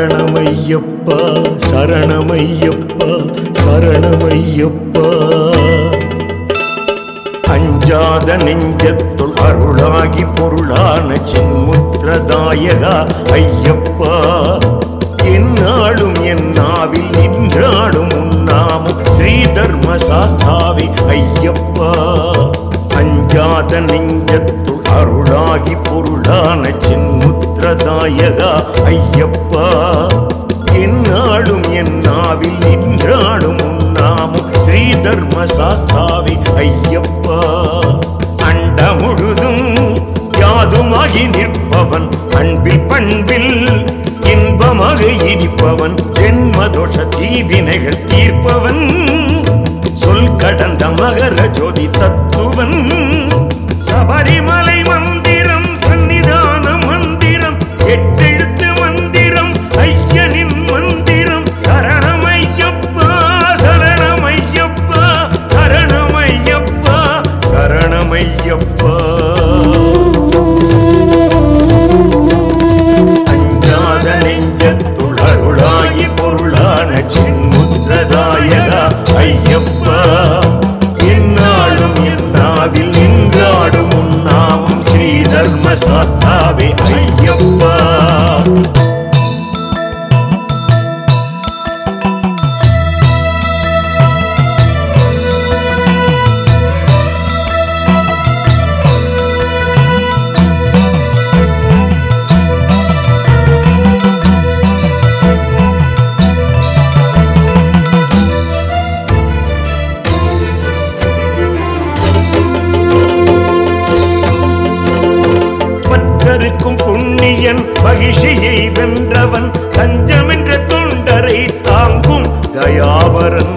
சரணமையப்பா சரணமையப்பா சரணமையப்பா. அஞ்சாத நெஞ்சத்துள் அருளாகி பொருளான சின்முத்திரதாயகா ஐயப்பா. என்னாலும் என் நாவில் நின்றாடும் உன்னாமும் ஸ்ரீதர்ம சாஸ்தாவி ஐயப்பா. அஞ்சாத நெஞ்சத்துள் அருளாகி பொருளான சின்முத்திரதாயகா ஐயப்பா. என்னாலும் என் நாவில் நின்றாடும் உன்னாமும் ஸ்ரீதர்ம சாஸ்தாவி ஐயப்பா. அண்ட முழுதும் யாதுமாகி நிற்பவன் அன்பில் பண்பில் இன்பமாக இனிப்பவன். ஜென்மதோஷ தீவினைகள் தீர்ப்பவன் சொல் கடந்த மகர ஜோதி தத்துவன். சபரிமலை மந்திரம் சன்னிதான மந்திரம் எட்டெழுத்து மந்திரம் ஐயனின் மந்திரம். சரணமையப்பா சரணமையப்பா சரணமையப்பா சரணமையப்பா. அஞ்சாத நெஞ்சத்துள் அருளாகி பொருளான சின்முத்திரதாயகா ஐயப்பா. என்னாலும் என் நாவில் நின்றாடும் உன்னாமும் ஸ்ரீதர்ம சாஸ்தாவே ஐயப்பா. புண்ணியன் மகிழ்ச்சியை வென்றவன் தஞ்சமென்ற தொண்டரை தாங்கும் தயாவரன்.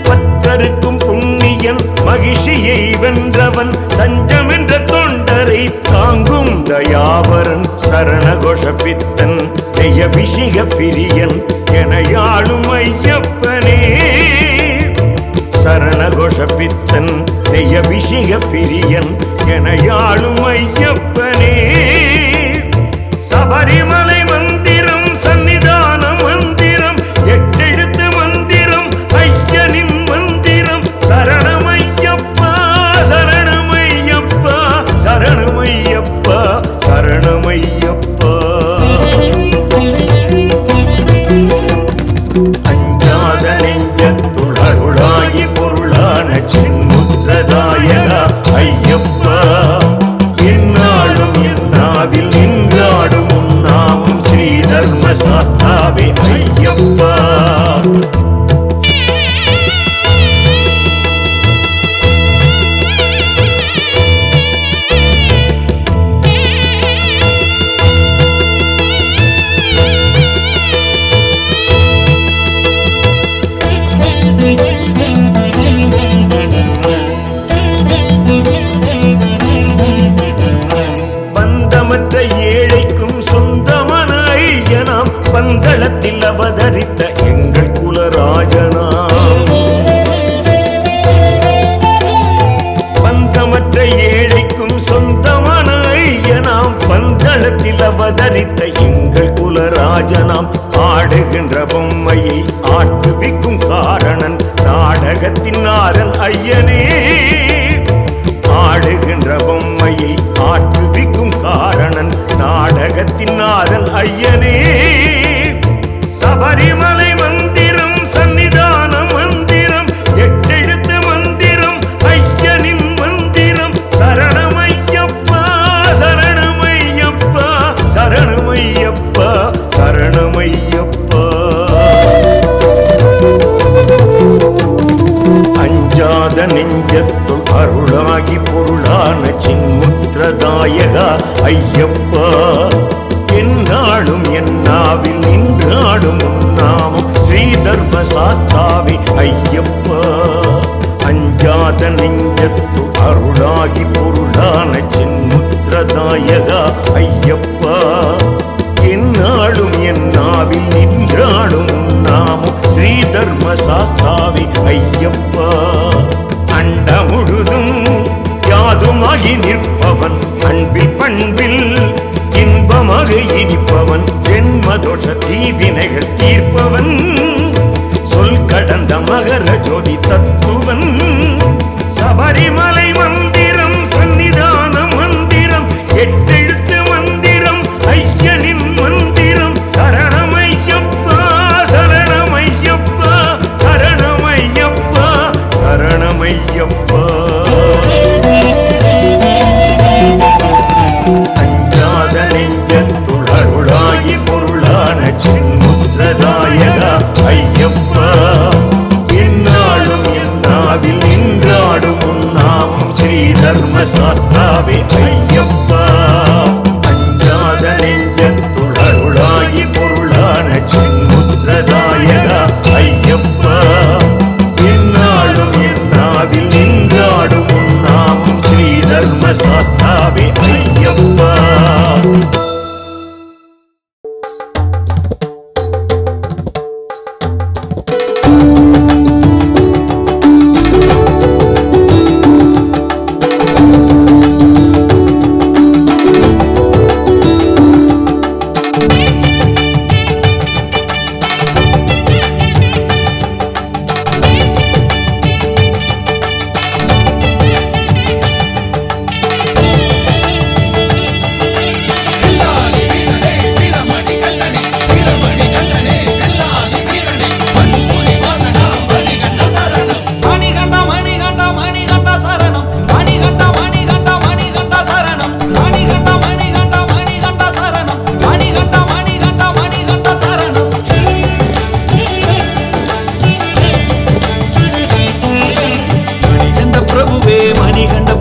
பத்தருக்கும் புண்ணியன் மகிழ்ச்சியை வென்றவன் தஞ்சமென்ற தொண்டரை தாங்கும் தயாவரன். சரணகோஷ பித்தன் ஜெயபிஷிக பிரியன் எனையாளும் ஐயப்பனே. சரணகோஷ பித்தன் ஜெயபிஷிக பிரியன் எனையாளும் ஐயப்பனே. சபரிமலை மந்திரம் சன்னிதான மந்திரம் எட்டெழுத்து மந்திரம் ஐயனின் மந்திரம். சரணமையப்பா சரணமையப்பா சரணமையப்பா சரணமையப்பா. அஞ்சாத நெஞ்சத்துள் அருளாகி பொருளான சின்முத்திரதாயகா ஐயப்பா. என்னாலும் என் நாவில் நின்றாடும் உன்னாமும் ஸ்ரீதர்ம சாஸ்தாவே ஐயப்பா. பந்தமற்ற ஏழைக்கும் சொந்தமான ஐயனாம் பந்தளத்தில் அவதரித்த எங்கள் குலராஜனாம். பந்தமற்ற ஏழைக்கும் சொந்தமான ஐயனாம் பந்தளத்தில் அவதரித்த எங்கள் குலராஜனாம். ஆடுகின்ற பொம்மையை ஆட்டுவிக்கும் காரணன் நாடகத்தின் நாதன் ஐயனே. ஆடுகின்ற பொம்மையை ஆட்டுவிக்கும் காரணன் நாடகத்தின் நாதன் ஐயனே. சபரிமலை மந்திரம் சன்னிதான மந்திரம் எட்டெழுத்து மந்திரம் ஐயனின் மந்திரம். சரணமையப்பா சரணமையப்பா சரணமையப்பா சரணமையப்பா. அஞ்சாத நெஞ்சத்துள் அருளாகி பொருளான சின்முத்திரதாயகா ஐயப்பா. என்னாலும் என் நாவில் நின்றாடும் உன்னாமும் ஸ்ரீதர்ம சாஸ்தாவி ஐயப்பா. அஞ்சாத நெஞ்சத்துள் அருளாகி பொருளான சின்முத்திரதாயகா ஐயப்பா. என்னாலும் என் நாவில் நின்றாடும் உன்னாமும் ஸ்ரீதர்ம சாஸ்தாவி ஐயப்பா. அண்ட முழுதும் யாதுமாகி நிற்பவன் அன்பில் பண்பில் வினைகள் தீர்ப்பவன் சொல் கடந்த மகர ஜோதி தத்துவன் சபரிமலை மந்திரம் சன்னிதான மந்திரம் எட்டெழுத்து மந்திரம் ஐயனின் மந்திரம் சரணமையப்பா சரணமையப்பா சரணமையப்பா சரணமையப்பா அஞ்சாத நெஞ்சத்துள் அருளாகி பொருளான சின்முத்திரதாயகா ஐயப்பா என்னாலும் என்னாவில் நின்றாடும் உன்னாமம் ஸ்ரீ தர்ம சாஸ்தாவே ஐயப்பா அஞ்சாத நெஞ்சத்துள் அருளாகி பொருளான சின்முத்திரதாயகா ஐயப்பா என்னாலும் என்னாவில் நின்றாடும் உன்னாமம் ஸ்ரீ தர்ம சாஸ்தாவே ஐயப்பா மணிகண்ட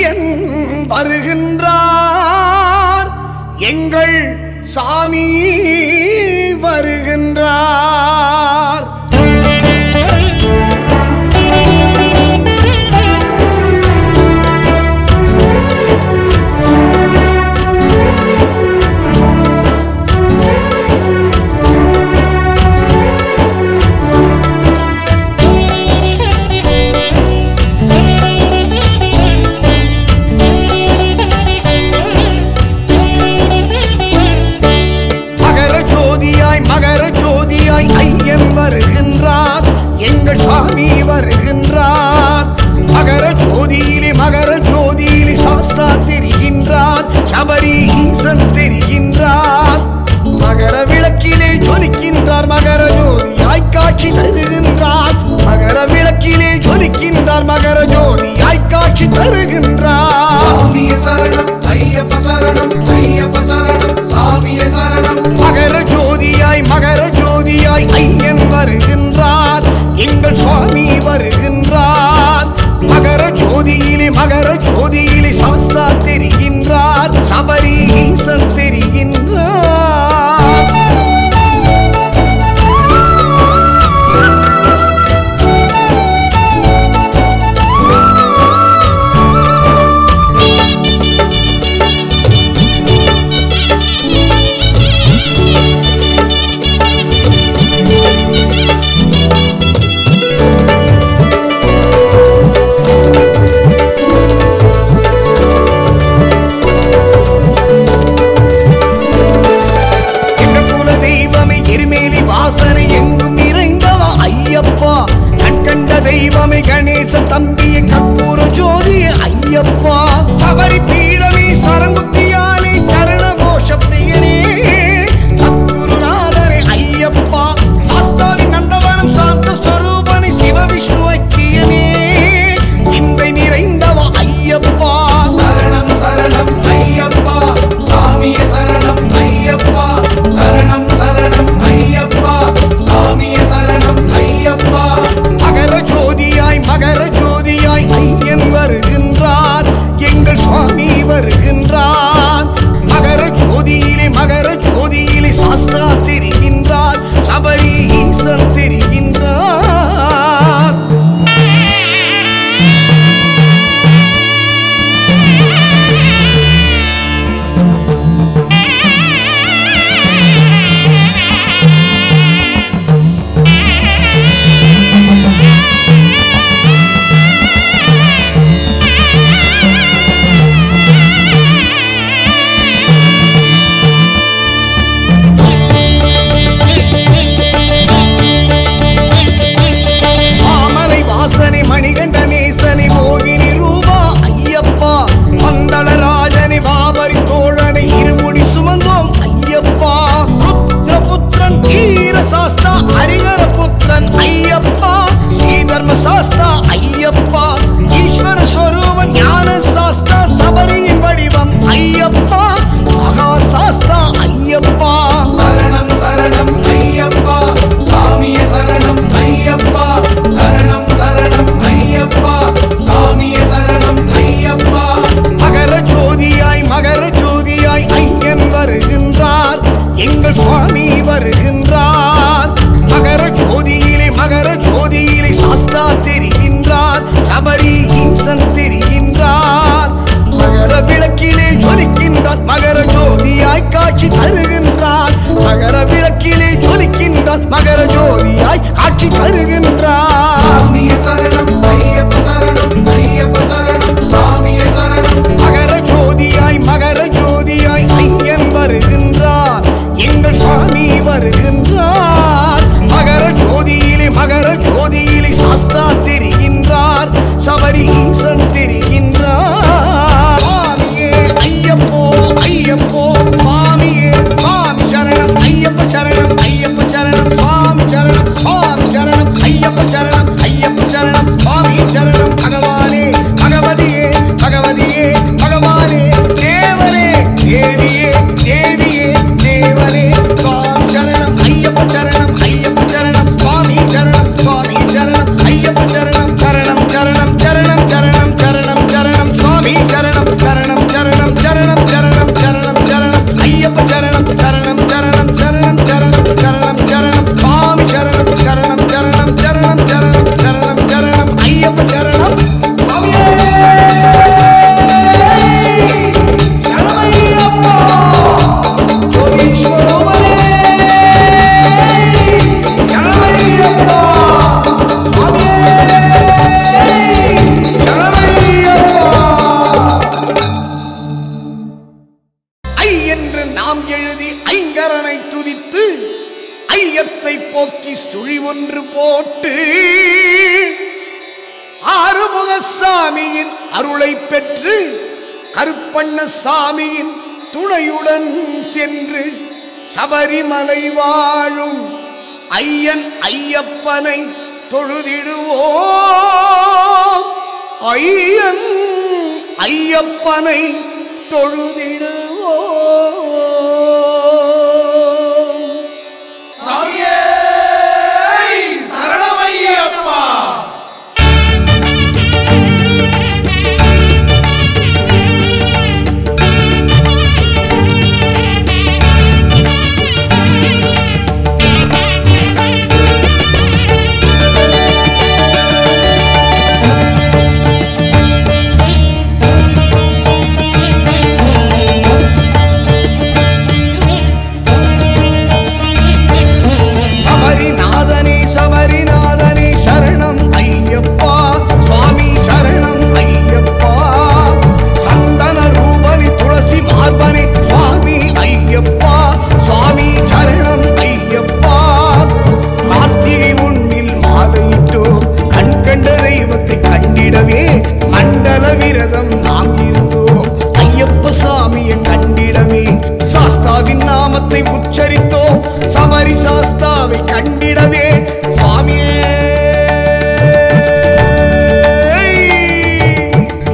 ஐயன் வருகின்றார், எங்கள் சாமி வருகின்றார். மகர ஜோதியாய் ஐயன் வருகின்றார், எங்கள் சாமி வருகின்றார். மகர ஜோதியிலே சாஸ்தா தெரிகின்றார், சபரி ஈசன் தெரிகின்றார். மகர விளக்கிலே ஜொலிக்கின்றார், மகர ஜோதியாய் காட்சி தருகின்றார். மகர விளக்கிலே ஜொலிக்கின்றார், மகர ஜோதியாய் காட்சி தருகின்றார். சாமியே சரணம் ஐயப்ப சரணம் ஐயப்ப சரணம் சாமியே சரணம். மகர ஜோதியாய் ஐயன் வருகின்றார், எங்கள் சுவாமி வருகின்றார். மகர ஜோதியிலே சாஸ்தா தெரிகின்றார், சபரி ஈசன் தெரிகின்றார். தெய்வமே கணேச தம்பியை கற்பூர ஜோதி ஐயப்பா. சபரி பீடமே சரங்குத்தியாலே சரண கோஷ பிரியனே சத்குருநாதரே ஐயப்பா. சாஸ்தாவின் நந்தவனம் சாந்த ஸ்வரூபனே சிவ விஷ்ணு ஐக்கியனே சிந்தை நிறைந்தவ ஐயப்பா. சரணம் சரணம் ஐயப்பா சாமியே சரணம் ஐயப்பா. சரணம் சரணம் ஐயப்பா சாமியே சரணம் ஐயப்பா. மகர ஜோதியாய் ஐயன் வருகின்றார், எங்கள் சுவாமி வருகின்றார். மகர ஜோதியிலே சாஸ்தா தெரிகின்றார், சபரி ஈசன் தெரிகின்றார். ஒன்று போட்டு ஆறுமுகசாமியின் அருளை பெற்று கருப்பண்ணசாமியின் துணையுடன் சென்று சபரிமலை வாழும் ஐயன் ஐயப்பனை தொழுதிடுவோம். ஐயன் ஐயப்பனை தொழுதிடுவோம். சாமியே சரணமையப்பா. மண்டல விரதம் நாம் இருந்தோம். ஐயப்ப சாமியை கண்டிடவே சாஸ்தாவின் நாமத்தை உச்சரித்தோம். சபரி சாஸ்தாவை கண்டிடவே சுவாமியே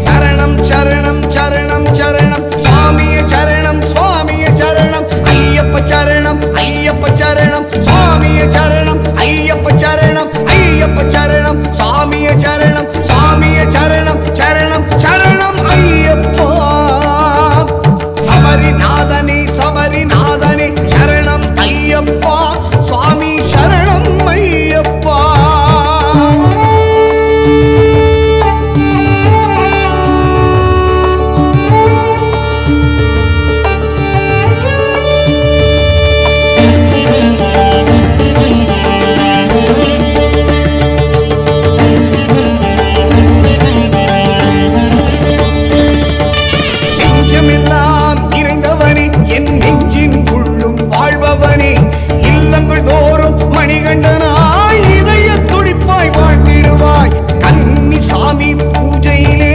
சரணம் சரணம் சரணம் சரணம் சுவாமிய சரணம் சுவாமிய சரணம் ஐயப்ப சரணம் ஐயப்ப சரணம் சுவாமிய சரணம் ஐயப்ப சரணம் ஐயப்ப சரணம் சுவாமிய சரணம் சுவாமிய சரணம் சரணம் சரணம் ஐயப்பா. சபரிநாதனே சபரிநாதனே சரணம் ஐயப்பா. சுவாமி சரணம் ஐயப்பா. மணிகண்டனாய் இதய துடிப்பாய் வாழ்ந்திடுவாய். கன்னி சாமி பூஜையிலே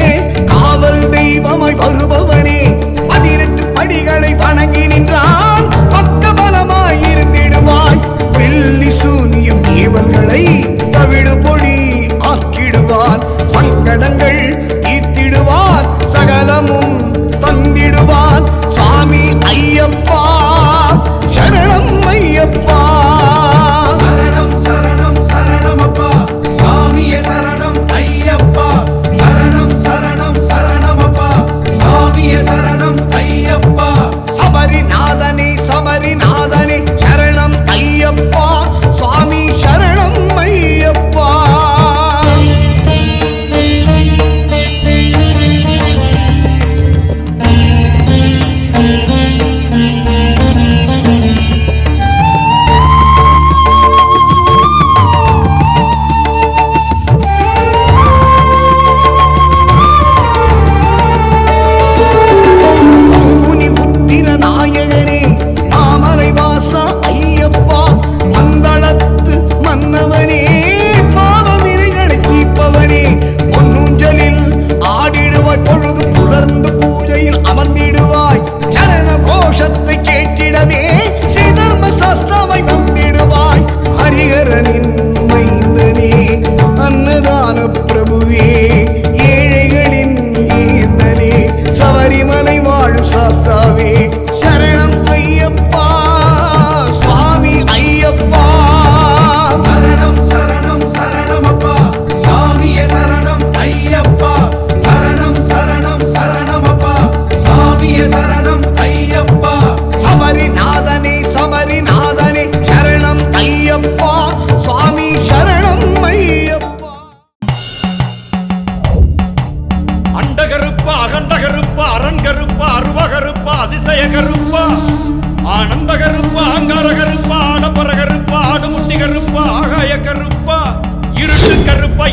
காவல் தெய்வமாய் வருபவனே 18 படிகளை வணங்கி நின்றான் பக்க பலமாய் இருந்திடுவாய். வெள்ளி சூனியம் ஏவல்களை தவிடு பொடி ஆக்கிடுவான். சங்கடங்கள் தீர்த்திடுவான் சகலமும் தந்திடுவான். சாமி ஐயப்பா சரணம் ஐயப்பா. சரணம் சரணம் சரணமப்பா. சாமியே சரணம் ஐயப்பா. சரணம் சரணம் சரணமப்பா. சாமியே சரணம் ஐயப்பா. சபரிநாதனே சபரிநாதனே சரணம் ஐயப்பா. சுவாமி சரணம் ஐயப்பா.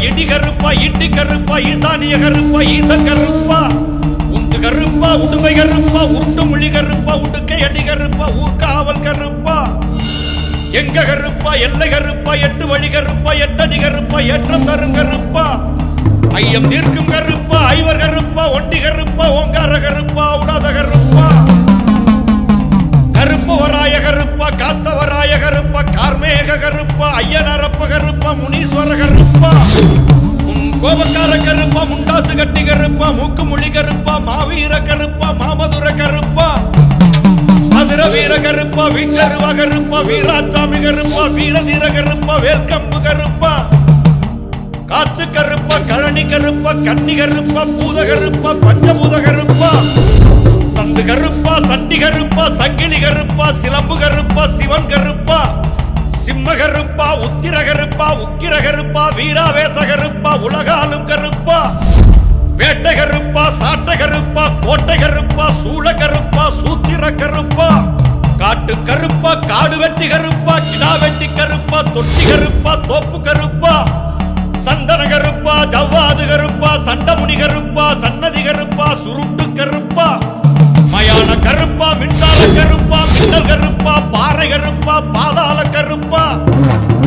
இடி கருப்பா இட்டி கருப்பா ஈசானிய கருப்பா ஈசன் கருப்பா உந்து கருப்பா உடுமை கருப்பா உருட்டு மொழி கருப்பா உடுக்கை அடி கருப்பா ஊர்காவல் கருப்பா எங்க கருப்பா எல்லை கருப்பா எட்டு வழி கருப்பா எட்டடி கருப்பா ஏற்றம் தரும் கருப்பா ஐயம் தீர்க்கும் கருப்பா ஐவர் கருப்பா ஒண்டி கருப்பா ஓங்கார கருப்பா உடாத கருப்பா கருப்பவராய கருப்பா காத்தவராய கருப்பா கார்மேக கருப்பா ஐயனரப்ப கருப்பா முனீஸ்வர கருப்பா கோபக்கார கருப்பா முண்டாசு கட்டி கருப்பா மூக்கு மொழி கருப்பா மாவீர கருப்பா மாமதுர கருப்பா மதுர வீர கருப்பா வீச்சருவா கருப்பா வீராசாமி கருப்பா வீரதீர கருப்பா வேல்கம்பு கருப்பா காத்து கருப்பா கழனி கருப்பா கன்னி கருப்பா பூத கருப்பா பஞ்சபூத கருப்பா சந்து கருப்பா சண்டி கருப்பா சங்கிலி கருப்பா சிலம்பு கருப்பா சிவன் கருப்பா சிம்ம கருப்பா உத்திர கருப்பா உக்கிர கருப்பா வீராவேச கருப்பா உலகாலும் கருப்பா வேட்டை கருப்பா சாட்டை கருப்பா கோட்டை கருப்பா சூள கருப்பா சூத்திர கருப்பா காட்டு கருப்பா காடு வெட்டி கருப்பா கிடா வெட்டி கருப்பா தொட்டி கருப்பா தோப்பு கருப்பா சந்தன கருப்பா ஜவ்வாது கருப்பா சண்டமுனி கருப்பா சன்னதி கருப்பா சுருட்டு கருப்பா மயான கருப்பா மின்சார கருப்பா மின்னல் கருப்பா பாறை கருப்பா பாதாள கருப்பா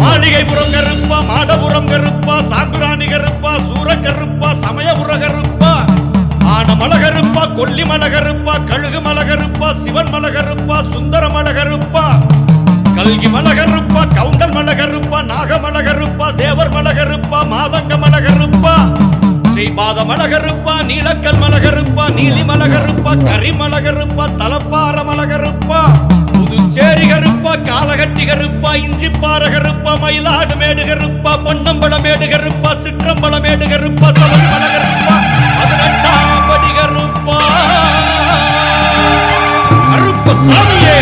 மாளிகைபுரம் கருப்பா மாடபுரம் கருப்பா சாம்பிராணி கருப்பா சூர கருப்பா சமயபுர கருப்பா ஆனமல கருப்பா கொல்லிமல கருப்பா கழுகு மல கருப்பா சிவன் மல கருப்பா சுந்தர மல கருப்பா கல்கி மல கருப்பா கவுண்டல் மல கருப்பா நாகமல கருப்பா தேவர் மல கருப்பா மாதங்க மல கருப்பா ஸ்ரீபாத மல கருப்பா நீலக்கல் மல கருப்பா நீலி மல கருப்பா கரிமல கருப்பா தலப்பார மல கருப்பா புதுச்சேரி கருப்பா காலகட்டி கருப்பா இஞ்சிப்பாற கருப்பா மயிலாடு மேடு கருப்பா பொன்னம்பல மேடு கருப்பா சிற்றம்பல மேடு கருப்பா சபரிமல கருப்பா 18ஆம் படி கருப்பா கருப்ப சாமியே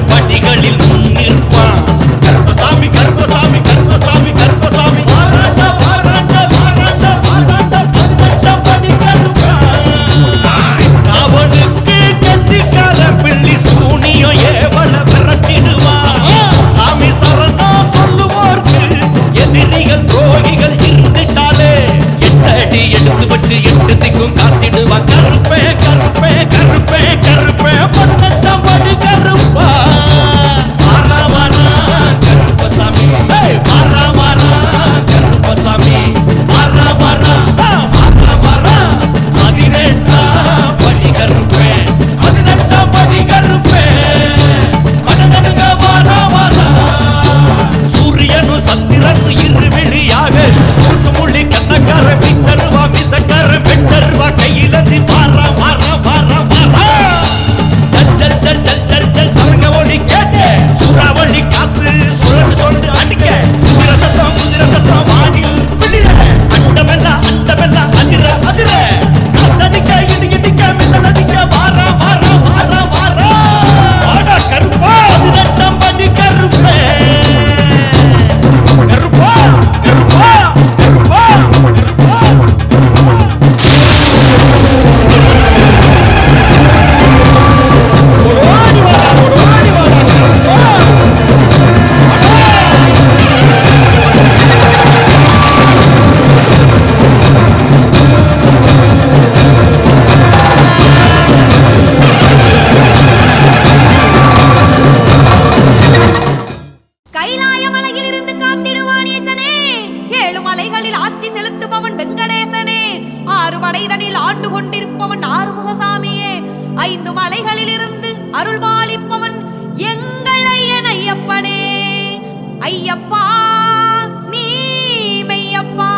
படிகளில் முன்னிற்பான் 5 மலைகளிலிருந்து அருள்பாலிப்பவன் எங்கள் ஐயன் ஐயப்பனே. ஐயப்பா நீ மெய்யப்பா.